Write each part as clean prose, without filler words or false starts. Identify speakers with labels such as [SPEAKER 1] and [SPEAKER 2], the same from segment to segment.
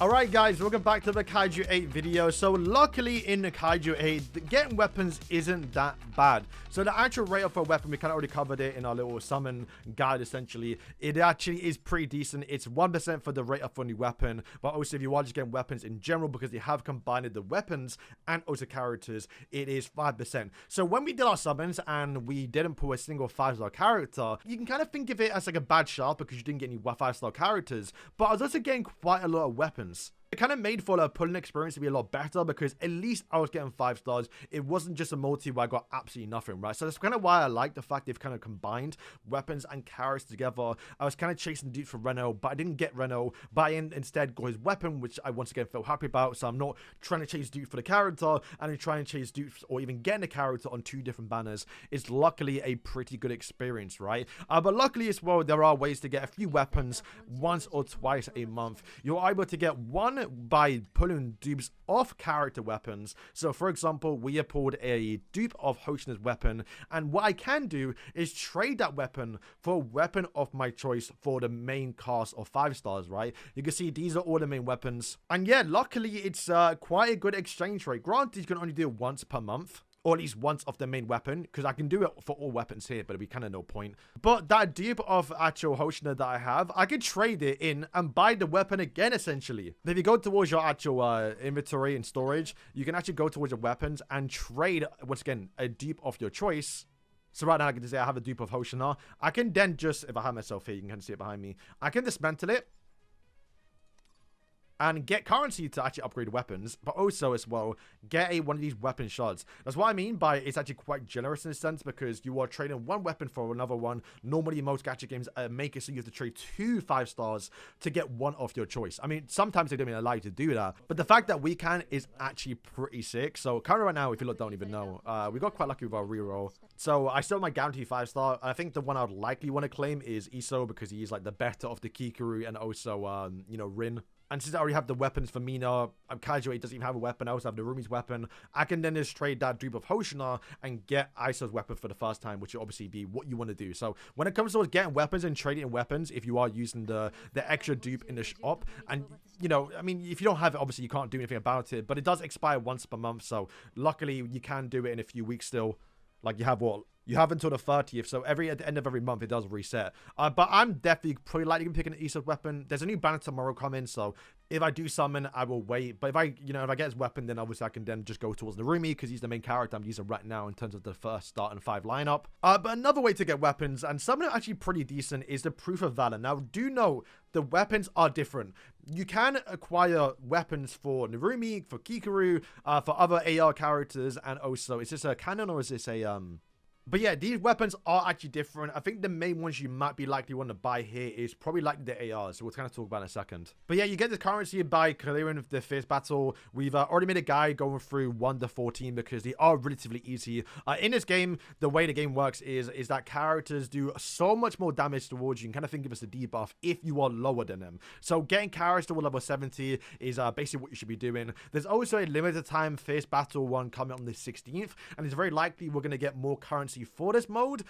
[SPEAKER 1] Alright guys, welcome back to the Kaiju 8 video. So luckily in the Kaiju 8, getting weapons isn't that bad. So the actual rate of a weapon, we kind of already covered it in our little summon guide essentially. It actually is pretty decent. It's 1% for the rate of a new weapon, but also if you are just getting weapons in general, because they have combined the weapons and also characters, it is 5%. So when we did our summons and we didn't pull a single 5-star character, you can kind of think of it as like a bad shot because you didn't get any 5-star characters, but I was also getting quite a lot of weapons. It kind of made for the pulling experience to be a lot better because at least I was getting 5 stars. It wasn't just a multi where I got absolutely nothing, right? So that's kind of why I like the fact they've kind of combined weapons and characters together. I was kind of chasing dudes for Reno, but I didn't get Reno. But I instead got his weapon, which I once again felt happy about. So I'm not trying to chase dude for the character and I'm trying to chase dude or even getting a character on 2 different banners. It's luckily a pretty good experience, right? But luckily as well, there are ways to get a few weapons once or twice a month. You're able to get one by pulling dupes of character weapons. So for example, we have pulled a dupe of Hoshina's weapon, and what I can do is trade that weapon for a weapon of my choice for the main cast of 5 stars, right? You can see these are all the main weapons, and yeah, luckily it's quite a good exchange rate. Granted, you can only do it once per month, or at least once of the main weapon, because I can do it for all weapons here, but it'd be kind of no point. But that dupe of actual Hoshina that I have, I could trade it in and buy the weapon again, essentially. If you go towards your actual inventory and storage, you can actually go towards your weapons and trade, once again, a dupe of your choice. So right now, I can say I have a dupe of Hoshina. I can then just, if I have myself here, you can kind of see it behind me. I can dismantle it and get currency to actually upgrade weapons, but also as well get one of these weapon shards. That's what I mean by it's actually quite generous in a sense, because you are trading one weapon for another one. Normally most gacha games make it so you have to trade 2 5 stars to get one of your choice. I mean, sometimes they don't even allow you to do that, but the fact that we can is actually pretty sick. So currently right now, if you look, don't even know, we got quite lucky with our reroll. So I still have my guaranteed 5-star. I think the one I would likely want to claim is Iso, because he's like the better of the Kikuru and also you know, Rin. And since I already have the weapons for Mina, Kaiju doesn't even have a weapon. I also have the Rumi's weapon. I can then just trade that dupe of Hoshina and get Iso's weapon for the first time, which will obviously be what you want to do. So when it comes to getting weapons and trading in weapons, if you are using the extra dupe in the shop, and you know, I mean, if you don't have it, obviously you can't do anything about it, but it does expire once per month. So luckily you can do it in a few weeks still. Like you have what? You have until the 30th, so at the end of every month, it does reset. But I'm definitely probably likely to be picking an Iso's weapon. There's a new banner tomorrow coming, so if I do summon, I will wait. But if I get his weapon, then obviously I can then just go towards the Rumi, because he's the main character I'm using right now in terms of the first start and 5 lineup. But another way to get weapons, and some of them are actually pretty decent, is the Proof of Valor. Now, do know the weapons are different. You can acquire weapons for Narumi, for Kikuru, for other AR characters, and also, is this a canon or is this a But yeah, these weapons are actually different. I think the main ones you might be likely want to buy here is probably likely the ARs. So we'll kind of talk about in a second. But yeah, you get the currency by clearing the fierce battle. We've already made a guide going through 1 to 14 because they are relatively easy. In this game, the way the game works is that characters do so much more damage towards you. You can kind of think of it as a debuff if you are lower than them. So getting characters to level 70 is basically what you should be doing. There's also a limited time fierce battle one coming on the 16th. And it's very likely we're going to get more currency for this mode,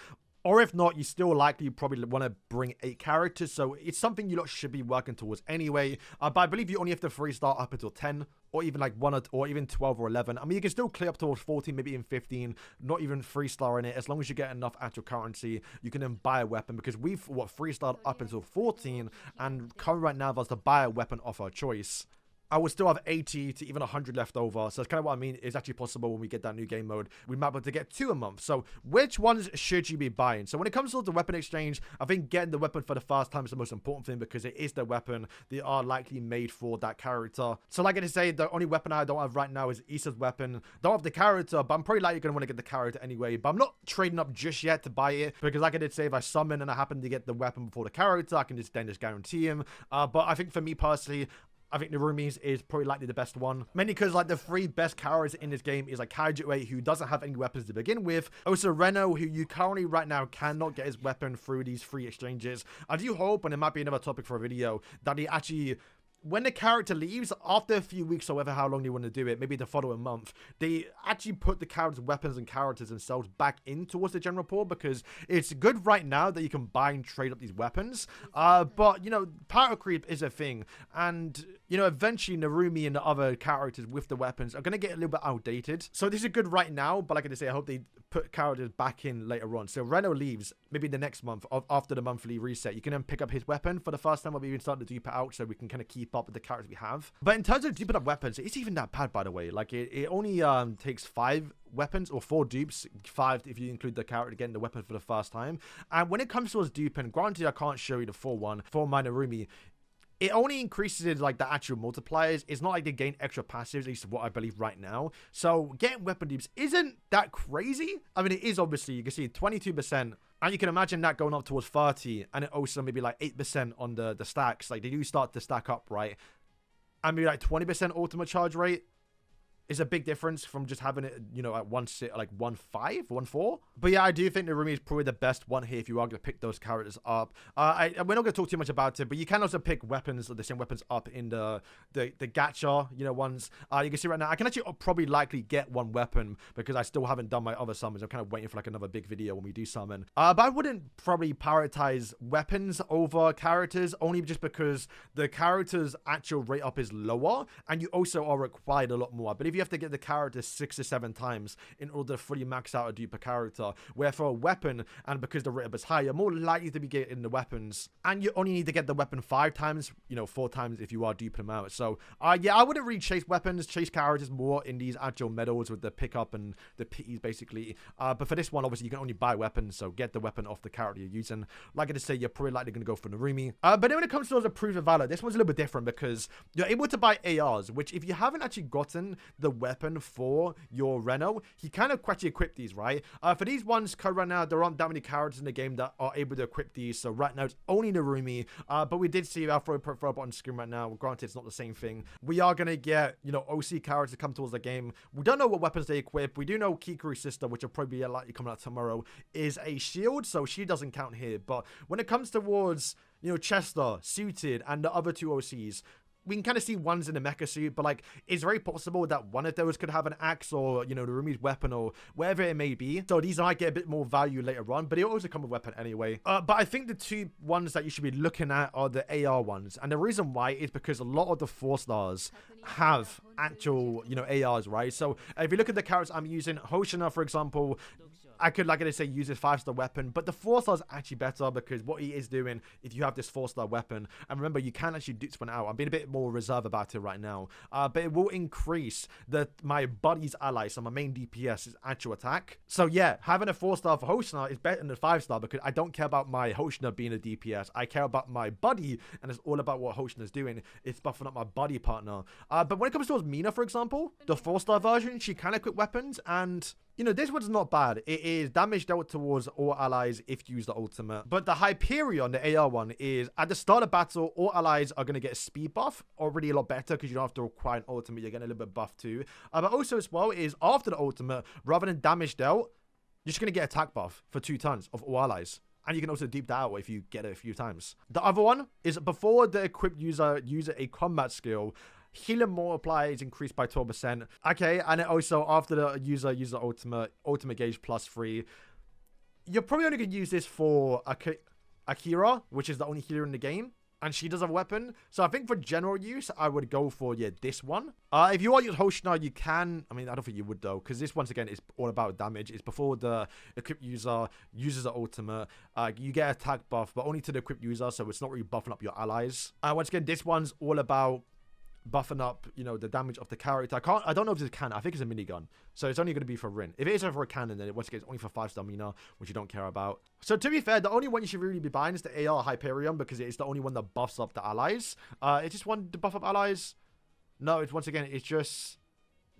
[SPEAKER 1] or if not, you still likely probably want to bring 8 characters, so it's something you lot should be working towards anyway. But I believe you only have to 3-star up until 10, or even like 1 or even 12 or 11. I mean, you can still clear up towards 14, maybe even 15, not even 3-star in it. As long as you get enough actual currency, you can then buy a weapon, because we've 3-starred up until 14, and currently right now there's to buy a weapon of our choice. I would still have 80 to even 100 left over. So that's kind of what I mean. It's actually possible when we get that new game mode. We might be able to get 2 a month. So which ones should you be buying? So when it comes to the weapon exchange, I think getting the weapon for the first time is the most important thing, because it is the weapon. They are likely made for that character. So like I say, the only weapon I don't have right now is Isa's weapon. Don't have the character, but I'm probably likely going to want to get the character anyway. But I'm not trading up just yet to buy it, because like I did say, if I summon and I happen to get the weapon before the character, I can just guarantee him. But I think for me personally, I think the Rumi's is probably likely the best one. Mainly because like the 3 best characters in this game is like Kaiju 8, who doesn't have any weapons to begin with. Also Reno, who you currently right now cannot get his weapon through these free exchanges. I do hope, and it might be another topic for a video, that he actually when the character leaves, after a few weeks or whatever, how long they want to do it, maybe the following month, they actually put the characters' weapons and characters themselves back in towards the general pool, because it's good right now that you can buy and trade up these weapons. But, you know, power creep is a thing. And, you know, eventually Narumi and the other characters with the weapons are going to get a little bit outdated. So this is good right now, but like I say, I hope they put characters back in later on. So Reno leaves maybe the next month after the monthly reset. You can then pick up his weapon for the first time, where we even start to dupe it out so we can kind of keep up with the characters we have. But in terms of duping up weapons, it's even that bad, by the way. Like it only takes 5 weapons or 4 dupes, 5 if you include the character getting the weapon for the first time. And when it comes towards duping, granted I can't show you the full one for my Narumi, it only increases like the actual multipliers. It's not like they gain extra passives, at least what I believe right now. So getting weapon dupes isn't that crazy. I mean, it is obviously, you can see 22%. And you can imagine that going up towards 30, and it also maybe like 8% on the stacks. Like they do start to stack up, right? And maybe like 20% ultimate charge rate is a big difference from just having it, you know, at 1.5, 1.4. But yeah, I do think Narumi is probably the best one here if you are going to pick those characters up. We're not going to talk too much about it, but you can also pick weapons, the same weapons up in the gacha, you know, ones. You can see right now, I can actually probably likely get one weapon because I still haven't done my other summons. I'm kind of waiting for like another big video when we do summon. But I wouldn't probably prioritize weapons over characters, only just because the character's actual rate up is lower, and you also are required a lot more. I believe you have to get the character 6 or 7 times in order to fully max out a duper character, where for a weapon, and because the rate up is high, you're more likely to be getting the weapons, and you only need to get the weapon 5 times, you know, 4 times if you are duping them out. So yeah, I wouldn't really chase weapons, chase characters more in these actual medals with the pickup and the pities basically. But for this one, obviously you can only buy weapons, so get the weapon off the character you're using. Like I just say, you're probably likely going to go for Narumi. But then when it comes to the Proof of Valor, this one's a little bit different because you're able to buy ARs, which if you haven't actually gotten the weapon for your Reno, he kind of actually equip these, right? For these ones, right now, there aren't that many characters in the game that are able to equip these, so right now it's only Narumi. But we did see our profile up on screen right now. Granted, it's not the same thing. We are going to get, you know, OC characters come towards the game. We don't know what weapons they equip. We do know Kikuru's sister, which will probably be likely coming out tomorrow, is a shield, so she doesn't count here. But when it comes towards, you know, Chester, Suited, and the other 2 OCs, we can kind of see one's in a mecha suit, but like it's very possible that one of those could have an axe or, you know, Narumi's weapon or whatever it may be. So these might get a bit more value later on, but it'll also come with weapon anyway. But I think the 2 ones that you should be looking at are the AR ones, and the reason why is because a lot of the 4 stars have actual, you know, ARs, right? So if you look at the characters I'm using, Hoshina, for example, I could, like I say, use his 5-star weapon, but the 4-star is actually better because what he is doing, if you have this 4-star weapon, and remember, you can actually dupe one out. I'm being a bit more reserved about it right now, but it will increase my buddy's ally, so my main DPS's actual attack. So yeah, having a 4-star for Hoshina is better than a 5-star because I don't care about my Hoshina being a DPS. I care about my buddy, and it's all about what Hoshina's doing. It's buffing up my buddy partner. But when it comes towards Mina, for example, the 4-star version, she can equip weapons, and you know, this one's not bad. It is damage dealt towards all allies if you use the ultimate. But the Hyperion, the AR one, is at the start of battle, all allies are going to get a speed buff. Already a lot better because you don't have to require an ultimate. You're getting a little bit buff too. But also as well is after the ultimate, rather than damage dealt, you're just going to get attack buff for 2 tons of all allies. And you can also deep that out if you get it a few times. The other one is before the equipped user uses a combat skill, healing multiplier is increased by 12%. Okay, and it also after the user uses ultimate gauge +3. You're probably only going to use this for Akira, which is the only healer in the game. And she does have a weapon. So I think for general use, I would go for, yeah, this one. If you want to use Hoshina, you can. I mean, I don't think you would, though. Because this, once again, is all about damage. It's before the equipped user uses the ultimate. You get attack buff, but only to the equipped user. So it's not really buffing up your allies. Once again, this one's all about buffing up, you know, the damage of the character. I don't know if it's a cannon. I think it's a minigun. So it's only going to be for Rin. If it is for a cannon, then once again, it's only for 5-star Mina, which you don't care about. So to be fair, the only one you should really be buying is the AR Hyperion because it's the only one that buffs up the allies. It's just one to buff up allies. No, it's once again, it's just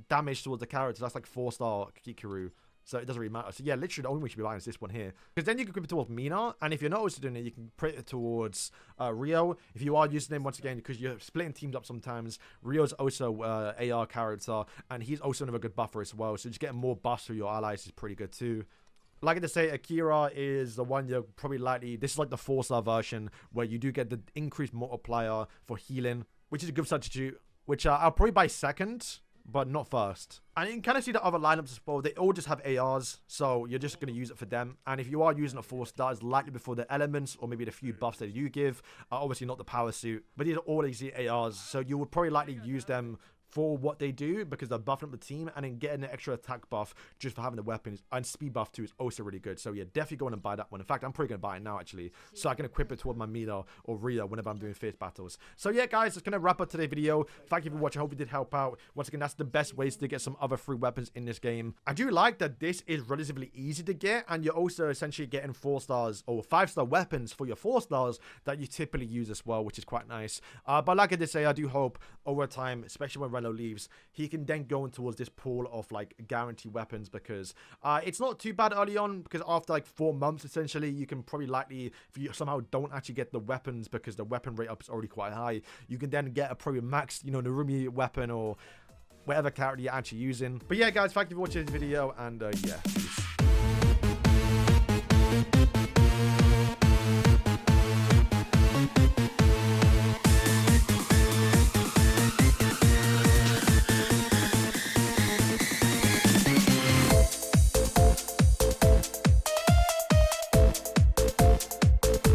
[SPEAKER 1] damage towards the character. That's like 4-star Kikuru. So it doesn't really matter. So yeah, literally the only one you should be buying is this one here. Because then you can equip it towards Mina. And if you're not also doing it, you can put it towards Rio. If you are using him, once again, because you're splitting teams up sometimes, Rio's also AR character. And he's also another good buffer as well. So just getting more buffs for your allies is pretty good too. Like I say, Akira is the one you're probably likely... This is like the 4-star version where you do get the increased multiplier for healing, which is a good substitute, which I'll probably buy second, but not first. And you can kind of see the other lineups as well. They all just have ARs, so you're just going to use it for them. And if you are using a 4-star, it's likely before the elements or maybe the few buffs that you give. Obviously not the power suit, but these are all easy ARs, so you would probably likely use them for what they do because they're buffing up the team, and then getting an extra attack buff just for having the weapons, and speed buff too is also really good. So yeah, definitely go on and buy that one. In fact, I'm probably going to buy it now actually, so I can equip it toward my meter or reader whenever I'm doing fierce battles. So yeah guys, that's going to wrap up today's video. Thank you for watching. I hope it did help out. Once again, that's the best ways to get some other free weapons in this game. I do like that this is relatively easy to get, and you're also essentially getting 4-stars or 5-star weapons for your 4-stars that you typically use as well, which is quite nice. But like I did say, I do hope over time, especially when Reno leaves, he can then go in towards this pool of like guaranteed weapons, because it's not too bad early on, because after like 4 months essentially, you can probably likely, if you somehow don't actually get the weapons because the weapon rate up is already quite high, you can then get a probably max, you know, Narumi weapon or whatever character you're actually using. But yeah guys, thank you for watching this video, and yeah, peace.